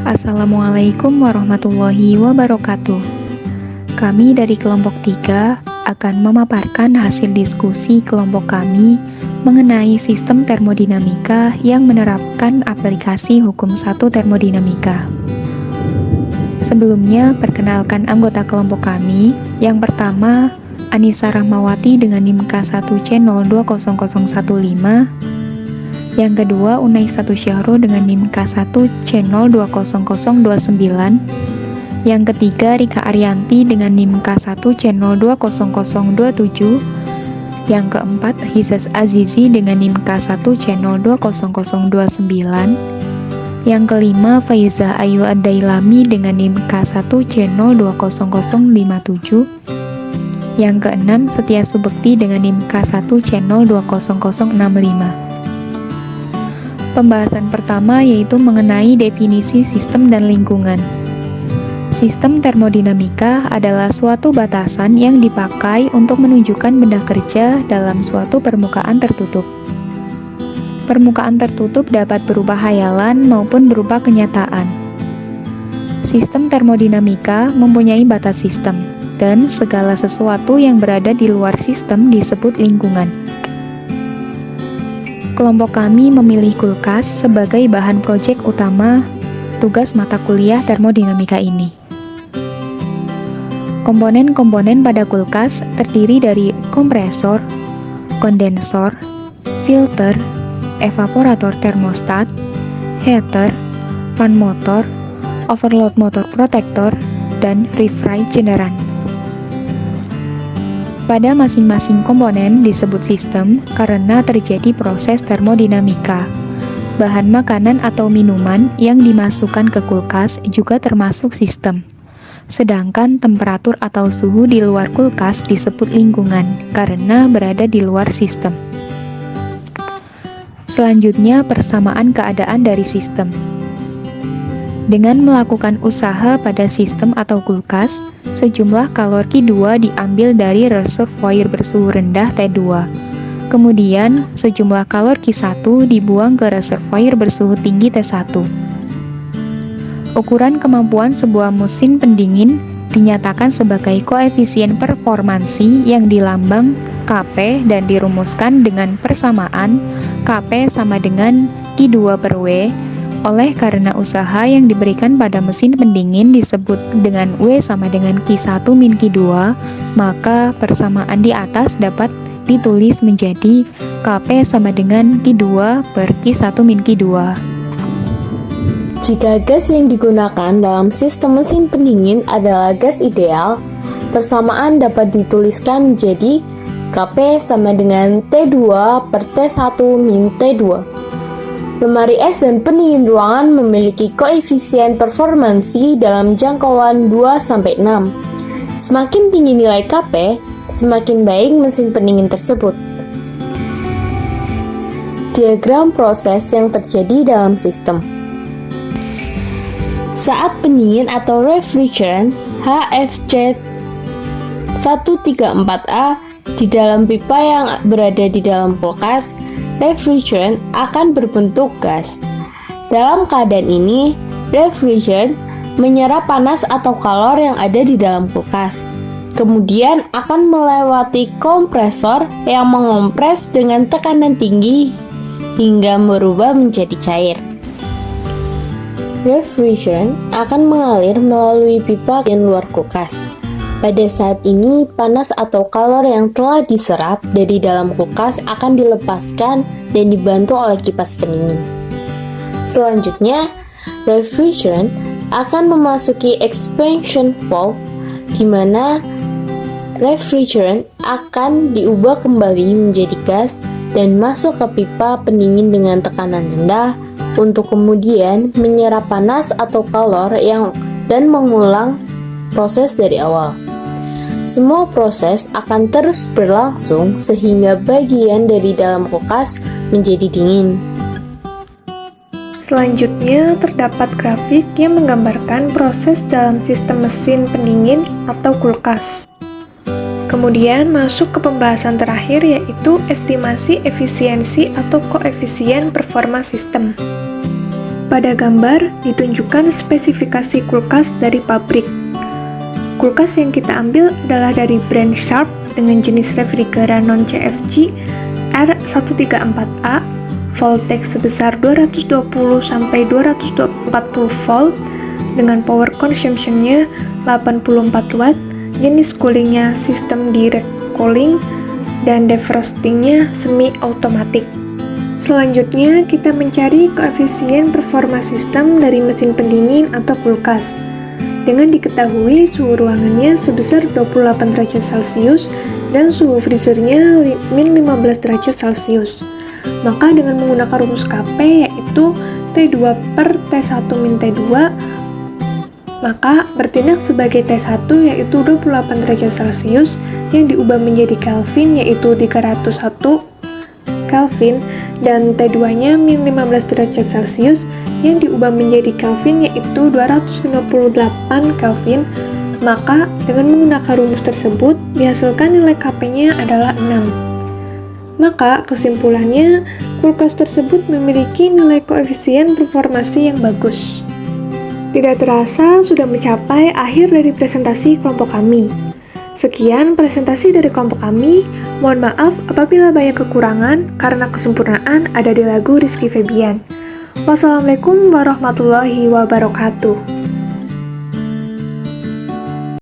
Assalamualaikum warahmatullahi wabarakatuh. Kami dari kelompok 3 akan memaparkan hasil diskusi kelompok kami mengenai sistem termodinamika yang menerapkan aplikasi hukum 1 termodinamika. Sebelumnya, perkenalkan anggota kelompok kami. Yang pertama, Anissa Rahmawati dengan NIM K1C020015. Yang kedua, Unai Satu Syahro dengan NIM K1C020029. Yang ketiga, Rika Arianti dengan NIM K1C020027. Yang keempat, Hizas Azizi dengan NIM K1C020029. Yang kelima, Faiza Ayu Adailami dengan NIM K1C020057. Yang keenam, Setia Subekti dengan NIM K1C020065. Pembahasan pertama yaitu mengenai definisi sistem dan lingkungan. Sistem termodinamika adalah suatu batasan yang dipakai untuk menunjukkan benda kerja dalam suatu permukaan tertutup. Permukaan tertutup dapat berupa hayalan maupun berupa kenyataan. Sistem termodinamika mempunyai batas sistem, dan segala sesuatu yang berada di luar sistem disebut lingkungan. Kelompok kami memilih kulkas sebagai bahan proyek utama tugas mata kuliah termodinamika ini. Komponen-komponen pada kulkas terdiri dari kompresor, kondensor, filter, evaporator termostat, heater, fan motor, overload motor protektor, dan refrigeran. Pada masing-masing komponen disebut sistem karena terjadi proses termodinamika. Bahan makanan atau minuman yang dimasukkan ke kulkas juga termasuk sistem. Sedangkan temperatur atau suhu di luar kulkas disebut lingkungan karena berada di luar sistem. Selanjutnya, persamaan keadaan dari sistem. Dengan melakukan usaha pada sistem atau kulkas, sejumlah kalori Q2 diambil dari reservoir bersuhu rendah T2. Kemudian, sejumlah kalori Q1 dibuang ke reservoir bersuhu tinggi T1. Ukuran kemampuan sebuah mesin pendingin dinyatakan sebagai koefisien performansi yang dilambang Kp dan dirumuskan dengan persamaan Kp sama dengan Q2 per W. Oleh karena usaha yang diberikan pada mesin pendingin disebut dengan W sama dengan Q1 min Q2, maka persamaan di atas dapat ditulis menjadi Kp sama dengan Q2 per Q1 min Q2. Jika gas yang digunakan dalam sistem mesin pendingin adalah gas ideal, persamaan dapat dituliskan menjadi Kp sama dengan T2 per T1 min T2. Lemari es dan pendingin ruangan memiliki koefisien performansi dalam jangkauan 2-6. Semakin tinggi nilai Kp, semakin baik mesin pendingin tersebut. Diagram proses yang terjadi dalam sistem. Saat pendingin atau refrigerant HFC 134A di dalam pipa yang berada di dalam kulkas, refrigerant akan berbentuk gas. Dalam keadaan ini, refrigerant menyerap panas atau kalor yang ada di dalam kulkas. Kemudian akan melewati kompresor yang mengompres dengan tekanan tinggi hingga berubah menjadi cair. Refrigerant akan mengalir melalui pipa di luar kulkas. Pada saat ini, panas atau kalor yang telah diserap dari dalam kulkas akan dilepaskan dan dibantu oleh kipas pendingin. Selanjutnya, refrigerant akan memasuki expansion valve, di mana refrigerant akan diubah kembali menjadi gas dan masuk ke pipa pendingin dengan tekanan rendah untuk kemudian menyerap panas atau kalor dan mengulang proses dari awal. Semua proses akan terus berlangsung sehingga bagian dari dalam kulkas menjadi dingin. Selanjutnya, terdapat grafik yang menggambarkan proses dalam sistem mesin pendingin atau kulkas. Kemudian masuk ke pembahasan terakhir yaitu estimasi efisiensi atau koefisien performa sistem. Pada gambar ditunjukkan spesifikasi kulkas dari pabrik. Kulkas yang kita ambil adalah dari brand Sharp dengan jenis refrigeran non-CFG R134A, voltage sebesar 220-240 volt, dengan power consumption-nya 84 watt, jenis coolingnya sistem direct cooling, dan defrostingnya semi-automatic. Selanjutnya, kita mencari koefisien performa sistem dari mesin pendingin atau kulkas. Dengan diketahui suhu ruangannya sebesar 28 derajat Celcius dan suhu freezernya min 15 derajat Celcius. Maka dengan menggunakan rumus KP yaitu T2 per T1 min T2, maka bertindak sebagai T1 yaitu 28 derajat Celcius yang diubah menjadi Kelvin yaitu 301 Kelvin, dan T2-nya min 15 derajat Celcius yang diubah menjadi Kelvin yaitu 258 Kelvin. Maka dengan menggunakan rumus tersebut dihasilkan nilai KP-nya adalah 6. Maka kesimpulannya, kulkas tersebut memiliki nilai koefisien performasi yang bagus. Tidak terasa sudah mencapai akhir dari presentasi kelompok kami. Sekian presentasi dari kelompok kami. Mohon maaf apabila banyak kekurangan karena kesempurnaan ada di lagu Rizky Febian. Wassalamualaikum warahmatullahi wabarakatuh.